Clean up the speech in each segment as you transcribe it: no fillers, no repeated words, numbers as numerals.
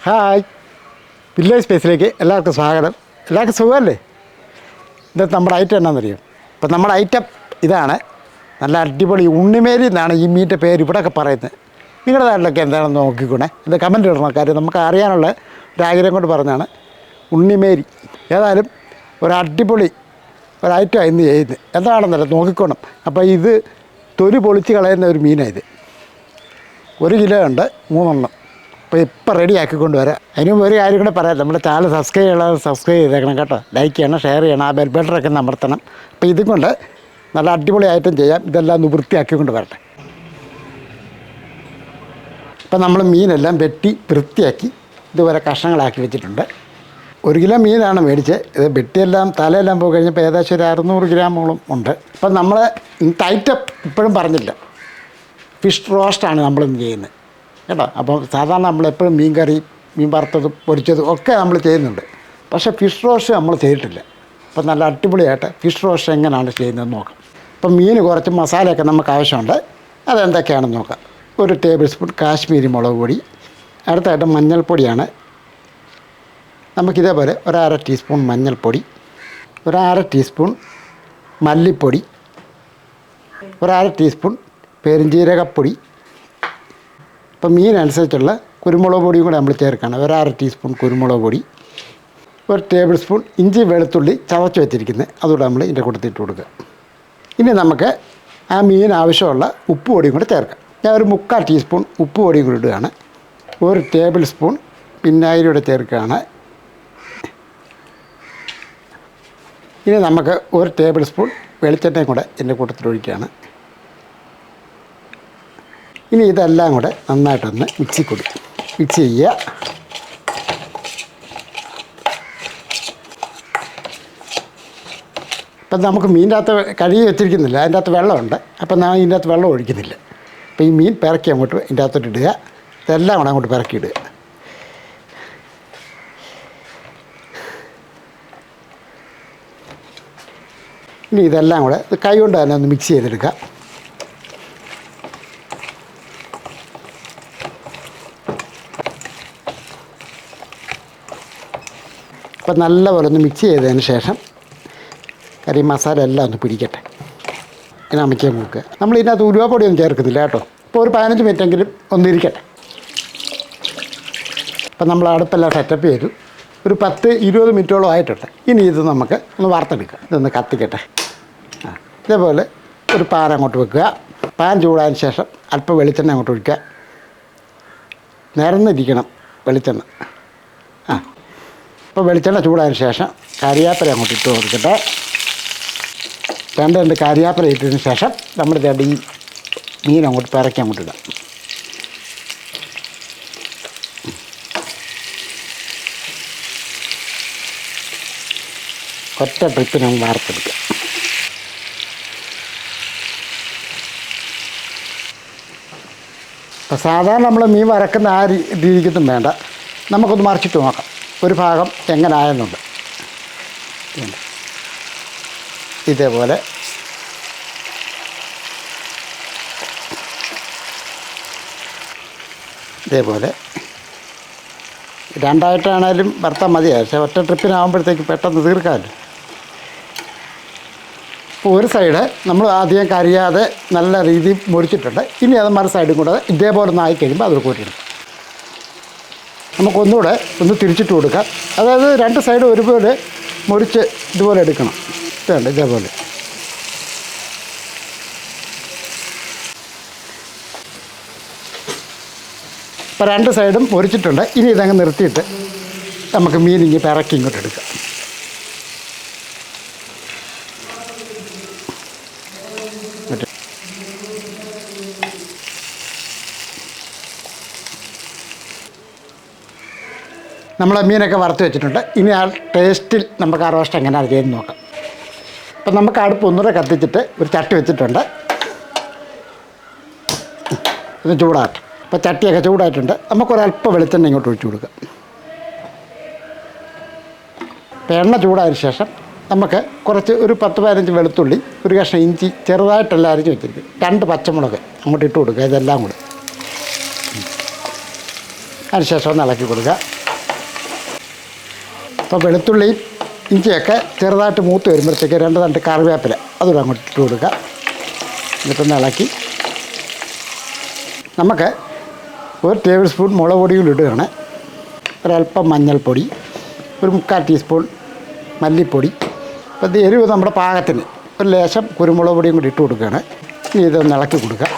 Hi, village സ്പേസിലേക്ക് എല്ലാവർക്കും സ്വാഗതം. എല്ലാവർക്കും സുഖമല്ലേ? ഇത് നമ്മുടെ ഐറ്റം എന്നാണെന്നറിയും. ഇപ്പം നമ്മുടെ ഐറ്റം ഇതാണ്. നല്ല അടിപൊളി ഉണ്ണിമേരി എന്നാണ് ഈ മീൻ്റെ പേര് ഇവിടെയൊക്കെ പറയുന്നത്. നിങ്ങളുടെ നാട്ടിലൊക്കെ എന്താണെന്ന് നോക്കിക്കൂടെ, ഇത് കമൻറ്റ് ഇടണം. കാര്യം നമുക്ക് അറിയാനുള്ള ഒരാഗ്രഹം കൊണ്ട് പറഞ്ഞാണ് ഉണ്ണിമേരി. ഏതായാലും ഒരു അടിപൊളി ഒരു ഐറ്റം ഇന്ന് ചെയ്യുന്നത് എന്താണെന്നല്ല നോക്കിക്കോണം. അപ്പോൾ ഇത് തൊലി പൊളിച്ച് കളയുന്ന ഒരു മീനാണ് ഇത്. 1 കിലോ ഉണ്ട്, 3 എണ്ണം. അപ്പോൾ ഇപ്പം റെഡി ആക്കിക്കൊണ്ട് വരാം. അതിനും ഒരു കാര്യം കൂടെ പറയാം, നമ്മുടെ ചാനൽ സബ്സ്ക്രൈബ് ചെയ്തേക്കണം കേട്ടോ. ലൈക്ക് ചെയ്യണം, ഷെയർ ചെയ്യണം, ആ ബെൽ ബട്ടണൊക്കെ അമർത്തണം. അപ്പോൾ ഇതും കൊണ്ട് നല്ല അടിപൊളി ഐറ്റം ചെയ്യാം. ഇതെല്ലാം ഒന്ന് വൃത്തിയാക്കിക്കൊണ്ട് വരട്ടെ. ഇപ്പം നമ്മൾ മീനെല്ലാം വെട്ടി വൃത്തിയാക്കി ഇതുപോലെ കഷ്ണങ്ങളാക്കി വെച്ചിട്ടുണ്ട്. 1 കിലോ മീനാണ് മേടിച്ചത്. ഇത് വെട്ടിയെല്ലാം തലയെല്ലാം പോയി കഴിഞ്ഞപ്പോൾ ഏകദേശം ഒരു 600 ഗ്രാമോളം ഉണ്ട്. ഇപ്പം നമ്മൾ ഐറ്റം ഇപ്പോഴും പറഞ്ഞില്ല, ഫിഷ് റോസ്റ്റാണ് നമ്മളിന്ന് ചെയ്യുന്നത് കേട്ടോ. അപ്പം സാധാരണ നമ്മളെപ്പോഴും മീൻ കറി, മീൻ വറുത്തതും പൊരിച്ചതും ഒക്കെ നമ്മൾ ചെയ്യുന്നുണ്ട്. പക്ഷേ ഫിഷ് റോസ്റ്റ് നമ്മൾ ചെയ്തിട്ടില്ല. അപ്പം നല്ല അടിപൊളിയായിട്ട് ഫിഷ് റോസ്റ്റ് എങ്ങനെയാണ് ചെയ്യുന്നതെന്ന് നോക്കാം. അപ്പം മീൻ കുറച്ച് മസാലയൊക്കെ നമുക്ക് ആവശ്യമുണ്ട്. അതെന്തൊക്കെയാണെന്ന് നോക്കാം. 1 ടേബിൾ സ്പൂൺ കാശ്മീരി മുളക് പൊടി, അടുത്തായിട്ട് മഞ്ഞൾപ്പൊടിയാണ്. നമുക്കിതേപോലെ 1/2 ടീസ്പൂൺ മഞ്ഞൾപ്പൊടി, 1/2 ടീസ്പൂൺ മല്ലിപ്പൊടി, 1/2 ടീസ്പൂൺ പെരുംജീരകപ്പൊടി. ഇപ്പം മീനനുസരിച്ചുള്ള കുരുമുളക് പൊടിയും കൂടെ നമ്മൾ ചേർക്കണം. 1/2 ടീസ്പൂൺ കുരുമുളക് പൊടി, 1 ടേബിൾ സ്പൂൺ ഇഞ്ചി വെളുത്തുള്ളി ചതച്ച് വെച്ചിരിക്കുന്നത് അതുകൂടെ നമ്മൾ ഇതിൻ്റെ കൂട്ടത്തിട്ട് കൊടുക്കുക. ഇനി നമുക്ക് ആ മീൻ ആവശ്യമുള്ള ഉപ്പ് പൊടിയും കൂടെ ചേർക്കാം. ഞാൻ ഒരു 3/4 ടീസ്പൂൺ ഉപ്പ് പൊടിയും കൂടി ഇടുകയാണ്. 1 ടേബിൾ സ്പൂൺ വിനാഗിരിയുടെ ചേർക്കുകയാണ്. ഇനി നമുക്ക് 1 ടേബിൾ സ്പൂൺ വെളിച്ചെണ്ണയും കൂടെ ഇതിൻ്റെ കൂട്ടത്തിലൊഴിക്കുകയാണ്. ഇനി ഇതെല്ലാം കൂടെ നന്നായിട്ടൊന്ന് മിക്സ് ചെയ്യുക. ഇപ്പം നമുക്ക് മീൻ്റെ അകത്ത് കഴുകി വെച്ചിരിക്കുന്നില്ല, അതിൻ്റെ അകത്ത് വെള്ളമുണ്ട്. അപ്പം ഞാൻ ഇതിൻ്റെ അകത്ത് വെള്ളം ഒഴിക്കുന്നില്ല. അപ്പോൾ ഈ മീൻ പിറക്കി അങ്ങോട്ട് ഇതിൻ്റെ അകത്തോട്ട് ഇടുക. ഇതെല്ലാം കൂടെ അങ്ങോട്ട് പിറക്കി ഇടുക. ഇനി ഇതെല്ലാം കൂടെ കൈ കൊണ്ട് തന്നെ ഒന്ന് മിക്സ് ചെയ്തെടുക്കുക. അപ്പം നല്ലപോലെ ഒന്ന് മിക്സ് ചെയ്തതിന് ശേഷം കറി മസാല എല്ലാം ഒന്ന് പിടിക്കട്ടെ. ഇങ്ങനെ അമിക്കാൻ നോക്കുക. നമ്മൾ ഇതിനകത്ത് ഉലുവാപ്പൊടിയൊന്നും ചേർക്കുന്നില്ല കേട്ടോ. ഇപ്പോൾ ഒരു 15 മിനിറ്റെങ്കിലും ഒന്നിരിക്കട്ടെ. അപ്പം നമ്മൾ അടുപ്പെല്ലാം സെറ്റപ്പ് ചെയ്തു. ഒരു 10-20 മിനിറ്റോളം ആയിട്ടുണ്ട്. ഇനി ഇത് നമുക്ക് ഒന്ന് വറുത്തെടുക്കാം. ഇതൊന്ന് കത്തിക്കട്ടെ. ഇതേപോലെ ഒരു പാൻ അങ്ങോട്ട് വെക്കുക. പാൻ ചൂടായതിന് ശേഷം അല്പം വെളിച്ചെണ്ണ അങ്ങോട്ട് ഒഴിക്കുക. നിരന്നിരിക്കണം വെളിച്ചെണ്ണ. ഇപ്പോൾ വെളിച്ചെണ്ണ ചൂടായതിന് ശേഷം കരിയാപ്പില അങ്ങോട്ട് ഇട്ട് കൊടുക്കട്ടെ. 2 കരിയാപ്പില ഇട്ടതിന് ശേഷം നമ്മൾ ഈ മീൻ അങ്ങോട്ട് പിറക്കി അങ്ങോട്ട് ഇടാം. ഒറ്റ ട്രിപ്പിന് നമ്മൾ വാർത്തെടുക്കുക. അപ്പോൾ സാധാരണ നമ്മൾ മീൻ വറക്കുന്ന ആ രീതിക്കൊന്നും വേണ്ട. നമുക്കൊന്ന് മറിച്ചിട്ട് നോക്കാം ഒരു ഭാഗം എങ്ങനെ ആയെന്നുണ്ട്. ഇതേപോലെ രണ്ടായിട്ടാണേലും വറുത്താൽ മതിയായി. പക്ഷേ ഒറ്റ ട്രിപ്പിനാകുമ്പോഴത്തേക്ക് പെട്ടെന്ന് തീർക്കാമല്ലോ. ഇപ്പോൾ ഒരു സൈഡ് നമ്മൾ ആദ്യം കരിയാതെ നല്ല രീതിയിൽ മുറിച്ചിട്ടുണ്ട്. ഇനി അത് മറു സൈഡും കൂടെ ഇതേപോലെ ഒന്ന് ആയിക്കഴിയുമ്പോൾ അത് കൂട്ടിയിടും. നമുക്കൊന്നുകൂടെ ഒന്ന് തിരിച്ചിട്ട് കൊടുക്കാം. അതായത് 2 സൈഡ് ഒരുപോലെ മുറിച്ച് ഇതുപോലെ എടുക്കണം. ഇതുണ്ട് ഇതേപോലെ. ഇപ്പോൾ 2 സൈഡും മുറിച്ചിട്ടുണ്ട്. ഇനി ഇതങ്ങ് നിർത്തിയിട്ട് നമുക്ക് മീനിങ്ങി പിറക്കി ഇങ്ങോട്ട് എടുക്കാം. നമ്മൾ മീനൊക്കെ വറുത്ത് വെച്ചിട്ടുണ്ട്. ഇനി ആ ടേസ്റ്റിൽ നമുക്ക് ആ റോസ്റ്റ് എങ്ങനെയാണ് ചെയ്ത് നോക്കാം. അപ്പം നമുക്ക് അടുപ്പ് ഒന്നുകൂടെ കത്തിച്ചിട്ട് ഒരു ചട്ടി വെച്ചിട്ടുണ്ട്. ഇത് ചൂടാകട്ടെ. അപ്പോൾ ചട്ടിയൊക്കെ ചൂടായിട്ടുണ്ട്. നമുക്കൊരല്പം വെളിച്ചെണ്ണ ഇങ്ങോട്ട് ഒഴിച്ചു കൊടുക്കാം. അപ്പോൾ എണ്ണ ചൂടായതിന് ശേഷം നമുക്ക് കുറച്ച് ഒരു 10-15 വെളുത്തുള്ളി, ഒരു കഷ്ണം ഇഞ്ചി ചെറുതായിട്ടെല്ലാം അരിഞ്ഞ് വെച്ചിരിക്കും, 2 പച്ചമുളക് അങ്ങോട്ട് ഇട്ട് കൊടുക്കുക. ഇതെല്ലാം കൂടെ അതിന് ശേഷം ഒന്ന് ഇളക്കി കൊടുക്കുക. അപ്പോൾ വെളുത്തുള്ളിയും ഇഞ്ചിയൊക്കെ ചെറുതായിട്ട് മൂത്ത് വരുമ്പോഴത്തേക്ക് 2 തണ്ട് കറിവേപ്പില അതുകൂടെ അങ്ങോട്ട് ഇട്ട് കൊടുക്കുക. എന്നിട്ടൊന്ന് ഇളക്കി നമുക്ക് 1 ടേബിൾ സ്പൂൺ മുളക് പൊടിയും ഇടുകയാണ്. ഒരല്പം മഞ്ഞൾപ്പൊടി, 1/4 ടീസ്പൂൺ മല്ലിപ്പൊടി. അപ്പോൾ ഇത് എരിവ് നമ്മുടെ പാകത്തിന് ഒരു ലേശം കുരുമുളക് പൊടിയും കൂടി ഇട്ട് കൊടുക്കുകയാണ്. ഇനി ഇതൊന്ന് ഇളക്കി കൊടുക്കുക.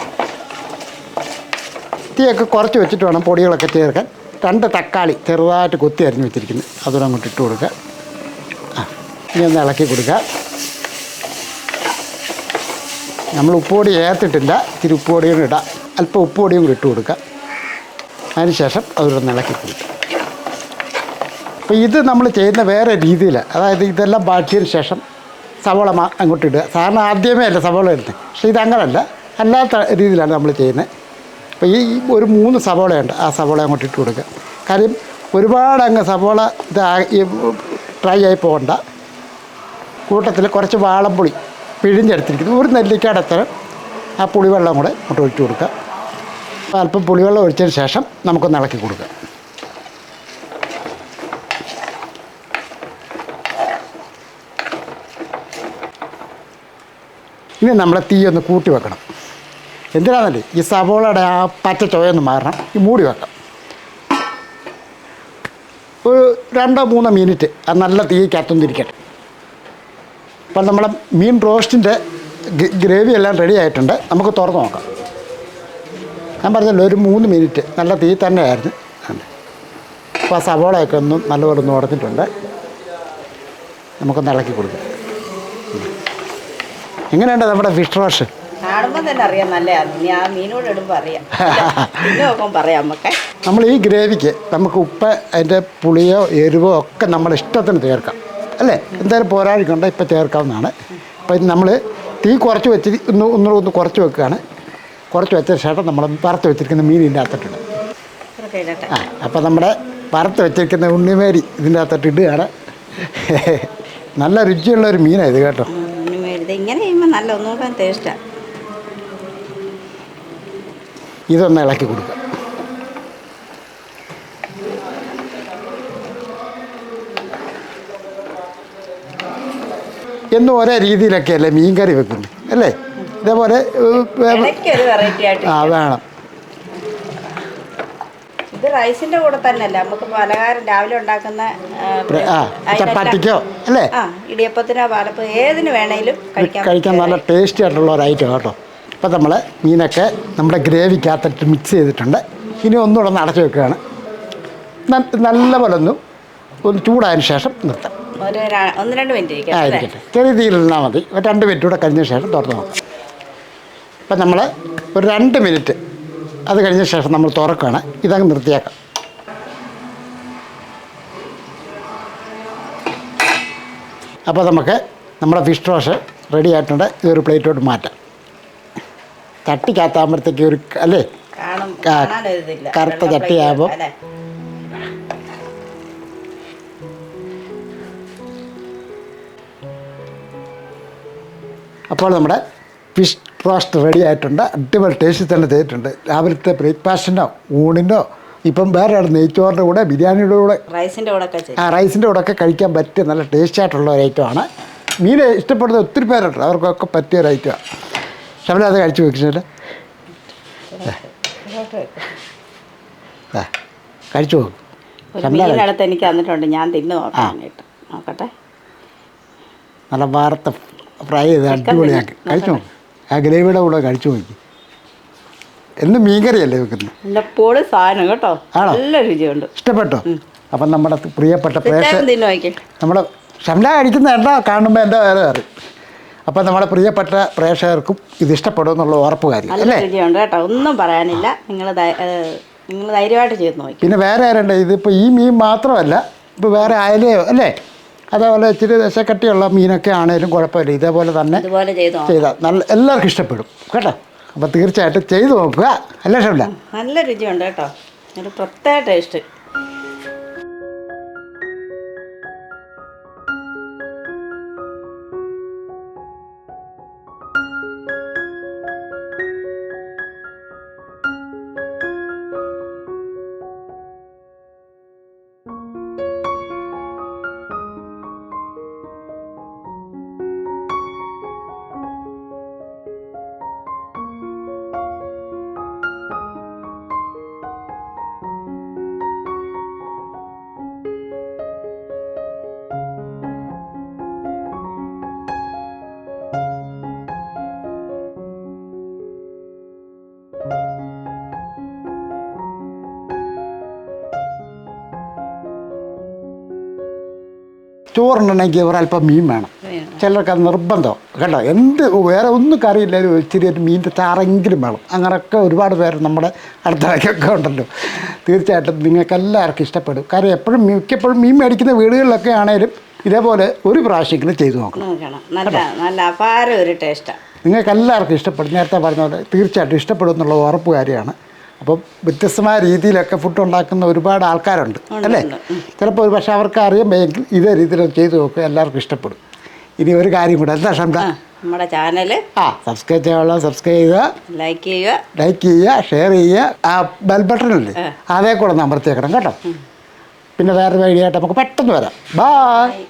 തീയൊക്കെ കുറച്ച് വെച്ചിട്ട് വേണം പൊടികളൊക്കെ ചേർക്കാൻ. 2 തക്കാളി ചെറുതായിട്ട് കൊത്തി അരിഞ്ഞ് വെച്ചിരിക്കുന്നത് അതുകൂടെ അങ്ങോട്ട് ഇട്ട് കൊടുക്കുക. ഇനി ഒന്ന് ഇളക്കി കൊടുക്കുക. നമ്മൾ ഉപ്പുപൊടി ചേർത്തിട്ടില്ല, ഇത്തിരി ഉപ്പുപൊടിയും ഇടാം. അല്പം ഉപ്പുപൊടിയും കൂടി ഇട്ട് കൊടുക്കുക. അതിനുശേഷം അതൊന്ന് ഇളക്കി കൊടുക്കുക. അപ്പോൾ ഇത് നമ്മൾ ചെയ്യുന്ന വേറെ രീതിയിലാണ്. അതായത് ഇതെല്ലാം ബാക്കിയതിന് ശേഷം സവോള അങ്ങോട്ട് ഇടുക. സാധാരണ ആദ്യമേ അല്ല സവോള ഇടുന്നത്, പക്ഷേ ഇതങ്ങനല്ല, അല്ലാത്ത രീതിയിലാണ് നമ്മൾ ചെയ്യുന്നത്. അപ്പോൾ ഈ ഒരു 3 സവോളയുണ്ട്, ആ സവോള അങ്ങോട്ട് ഇട്ട് കൊടുക്കുക. കാര്യം ഒരുപാട് അങ്ങ് സവോള ഡ്രൈ ആയി പോകണ്ട. കൂട്ടത്തിൽ കുറച്ച് വാളംപുളി പിഴിഞ്ഞെടുത്തിരിക്കുന്നു, 1 നെല്ലിക്കയുടെ അത്തരം ആ പുളിവെള്ളം കൂടെ അങ്ങോട്ട് ഒഴിച്ച് കൊടുക്കുക. അല്പം പുളിവെള്ളം ഒഴിച്ചതിന് ശേഷം നമുക്കൊന്ന് ഇളക്കി കൊടുക്കുക. ഇനി നമ്മൾ തീ ഒന്ന് കൂട്ടി വെക്കണം. എന്തിനാണെന്നല്ലേ, ഈ സവോളയുടെ ആ പച്ച ചുവയൊന്ന് മാറണം. ഈ മൂടി വെക്കാം. ഒരു 2-3 മിനിറ്റ് അത് നല്ല തീക്കകത്തൊന്നിരിക്കട്ടെ. അപ്പം നമ്മളെ മീൻ റോസ്റ്റിൻ്റെ ഗ്രേവി എല്ലാം റെഡി ആയിട്ടുണ്ട്. നമുക്ക് തുറന്ന് നോക്കാം. ഞാൻ പറഞ്ഞല്ലോ ഒരു 3 മിനിറ്റ് നല്ല തീ തന്നെയായിരുന്നു. അപ്പോൾ ആ സവോളയൊക്കെ ഒന്നും നല്ലപോലെ ഒന്ന് ഉടഞ്ഞിട്ടുണ്ട്. നമുക്കൊന്ന് ഇളക്കി കൊടുക്കാം. എങ്ങനെയുണ്ട് നമ്മുടെ ഫിഷ് റോസ്റ്റ്? കാണുമ്പോൾ തന്നെ അറിയാം നല്ലതാണ്. ഞാൻ മീനോട് ഇടുമ്പോൾ അറിയാം, പിന്നെ പറയാം നമുക്ക്. നമ്മൾ ഈ ഗ്രേവിക്ക് നമുക്ക് ഉപ്പ്, അതിൻ്റെ പുളിയോ എരിവോ ഒക്കെ നമ്മുടെ ഇഷ്ടത്തിന് ചേർക്കാം അല്ലേ. എന്തായാലും പോരാഴിക്കുണ്ട്, ഇപ്പം ചേർക്കാവുന്നതാണ്. അപ്പോൾ ഇത് നമ്മൾ തീ കുറച്ച് വെച്ച് ഒന്ന് കുറച്ച് വെക്കുകയാണ്. കുറച്ച് വെച്ച ശേഷം നമ്മൾ വറുത്ത് വെച്ചിരിക്കുന്ന മീൻ ഇതിൻ്റെ അകത്തിട്ടുണ്ട്. അപ്പോൾ നമ്മുടെ വറുത്ത് വെച്ചിരിക്കുന്ന ഉണ്ണിമേരി ഇതിൻ്റെ അകത്തിട്ട് ഇടുകയാണ്. നല്ല രുചിയുള്ളൊരു മീനാണ് ഇത് കേട്ടോ. ഇങ്ങനെ ചെയ്യുമ്പോൾ നല്ല ഒന്നുകൂടെ ടേസ്റ്റാണ്. ഇതൊന്ന് ഇളക്കി കൊടുക്കുക. എന്നും ഒരേ രീതിയിലൊക്കെയല്ലേ മീൻ കറി വെക്കുന്നത് അല്ലേ. ഇതേപോലെ വേണം. ഇത് റൈസിന്റെ കൂടെ തന്നെയല്ല, നമുക്ക് പലഹാരം രാവിലെ ഉണ്ടാക്കുന്ന ചപ്പാത്തിക്കോ അല്ലേ, ഇടിയപ്പത്തിനോ പാലപ്പം ഏതിന് വേണേലും കഴിക്കാൻ നല്ല ടേസ്റ്റി ആയിട്ടുള്ള ഒരു ഐറ്റം കേട്ടോ. അപ്പോൾ നമ്മൾ മീനൊക്കെ നമ്മുടെ ഗ്രേവിക്കകത്തിട്ട് മിക്സ് ചെയ്തിട്ടുണ്ട്. ഇനി ഒന്നുകൂടെ ഒന്ന് അടച്ചു വെക്കുകയാണ്. നല്ലപോലെ ഒന്ന് ചൂടായതിന് ശേഷം നിർത്താം. 1-2 മിനിറ്റ് ആയിരിക്കട്ടെ, ചെറിയ തീയിലിരുന്നാൽ മതി. 2 മിനിറ്റ് കൂടെ കഴിഞ്ഞ ശേഷം തുറന്ന് നോക്കാം. അപ്പം നമ്മൾ ഒരു 2 മിനിറ്റ് അത് കഴിഞ്ഞ ശേഷം നമ്മൾ തുറക്കുകയാണ്. ഇതങ്ങ് നിർത്തിയേക്കാം. അപ്പോൾ നമുക്ക് നമ്മുടെ ഫിഷ് റോസ്റ്റ് റെഡി ആയിട്ടുണ്ട്. ഇതൊരു പ്ലേറ്റോട്ട് മാറ്റാം. ചട്ടിക്കകത്താകുമ്പോഴത്തേക്ക് ഒരു അല്ലേ കറുത്ത ചട്ടിയാകുമ്പോൾ അപ്പോൾ നമ്മുടെ ഫിഷ് റോസ്റ്റ് റെഡി ആയിട്ടുണ്ട്. അടിപൊളി ടേസ്റ്റിൽ തന്നെ ചെയ്തിട്ടുണ്ട്. രാവിലത്തെ ബ്രേക്ക്ഫാസ്റ്റിനോ ഊണിനോ ഇപ്പം വേറെ നെയ്ച്ചോറിൻ്റെ കൂടെ ബിരിയാണിയുടെ കൂടെ റൈസിൻ്റെ കൂടെ ഒക്കെ കഴിക്കാൻ പറ്റിയ നല്ല ടേസ്റ്റി ആയിട്ടുള്ള ഒരു ഐറ്റമാണ്. മീൻ ഇഷ്ടപ്പെടുന്ന ഒത്തിരി പേരുണ്ട്, അവർക്കൊക്കെ പറ്റിയ ഒരു ഐറ്റമാണ്. ഷമല അത് കഴിച്ചു നോക്കിച്ചല്ലേ, കഴിച്ചു നോക്കും. എനിക്ക് തന്നിട്ടുണ്ട്, ഞാൻ തിന്നു നോക്കട്ടെ. നല്ല വാർത്ത ഫ്രൈ ചെയ്ത് അടിപൊളിയാക്കി കഴിച്ചു നോക്കും. ആ ഗ്രേവിയുടെ കൂടെ കഴിച്ചു നോക്കി. എന്നും മീൻകറിയല്ലേ വെക്കുന്നത്? സാധനം കേട്ടോ, നല്ല രുചിയുണ്ട്. ഇഷ്ടപ്പെട്ടോ? അപ്പം നമ്മുടെ പ്രിയപ്പെട്ട നമ്മുടെ ഷംല കഴിക്കുന്ന എണ്ണ കാണുമ്പോൾ എൻ്റെ വേറെ അറിയും. അപ്പം നമ്മുടെ പ്രിയപ്പെട്ട പ്രേക്ഷകർക്കും ഇത് ഇഷ്ടപ്പെടും എന്നുള്ള ഉറപ്പ് കാര്യം അല്ലേ. രുചിയുണ്ട് കേട്ടോ, ഒന്നും പറയാനില്ല. നിങ്ങൾ ധൈര്യമായിട്ട് ചെയ്ത് നോക്കി. പിന്നെ വേറെ ആരുണ്ട്, ഇതിപ്പോൾ ഈ മീൻ മാത്രമല്ല, ഇപ്പോൾ വേറെ അയലയോ അല്ലേ, അതേപോലെ ഇച്ചിരി ദശക്കട്ടിയുള്ള മീനൊക്കെ ആണേലും കുഴപ്പമില്ല. ഇതേപോലെ തന്നെ ചെയ്താൽ നല്ല എല്ലാവർക്കും ഇഷ്ടപ്പെടും കേട്ടോ. അപ്പോൾ തീർച്ചയായിട്ടും ചെയ്തു നോക്കുക അല്ലേ ഷംല? നല്ല രുചിയുണ്ട് കേട്ടോ, ഒരു പ്രത്യേക ടേസ്റ്റ്. ചോറുണ്ടെങ്കിൽ ഒരല്പം മീൻ വേണം. ചിലർക്ക് അത് നിർബന്ധം കേട്ടോ. വേറെ ഒന്നും കറിയില്ലാലും ഇച്ചിരി ഒരു മീനിൻ്റെ ചാറെങ്കിലും വേണം. അങ്ങനെയൊക്കെ ഒരുപാട് പേര് നമ്മുടെ അടുത്തേക്കൊക്കെ ഉണ്ടല്ലോ. തീർച്ചയായിട്ടും നിങ്ങൾക്ക് എല്ലാവർക്കും ഇഷ്ടപ്പെടും. കാര്യം മിക്കപ്പോഴും മീൻ മേടിക്കുന്ന വീടുകളിലൊക്കെ ആണേലും ഇതേപോലെ ഒരു പ്രാവശ്യമെങ്കിലും ചെയ്തു നോക്കണം. നല്ല അപാര ഒരു ടേസ്റ്റാണ്. നിങ്ങൾക്ക് എല്ലാവർക്കും ഇഷ്ടപ്പെടും. നേരത്തെ പറഞ്ഞ പോലെ തീർച്ചയായിട്ടും ഇഷ്ടപ്പെടും എന്നുള്ള ഉറപ്പ് കാര്യമാണ്. അപ്പം വ്യത്യസ്തമായ രീതിയിലൊക്കെ ഫുഡ് ഉണ്ടാക്കുന്ന ഒരുപാട് ആൾക്കാരുണ്ട് അല്ലേ. ചിലപ്പോൾ ഒരു പക്ഷേ അവർക്ക് അറിയുമ്പോഴെങ്കിൽ ഇതേ രീതിയിൽ ചെയ്ത് നോക്കുക, എല്ലാവർക്കും ഇഷ്ടപ്പെടും. ഇനി ഒരു കാര്യം കൂടെ, എന്താ ഷംന? നമ്മുടെ ചാനൽ സബ്സ്ക്രൈബ് ചെയ്യാനുള്ള സബ്സ്ക്രൈബ് ചെയ്യുക, ലൈക്ക് ചെയ്യുക, ഷെയർ ചെയ്യുക. ആ ബെൽ ബട്ടണല്ലേ അതേ കൂടെ ഒന്ന് അമർത്തിയേക്കണം കേട്ടോ. പിന്നെ വേറെ വീഡിയോ ആയിട്ട് നമുക്ക് പെട്ടെന്ന് വരാം. ബൈ.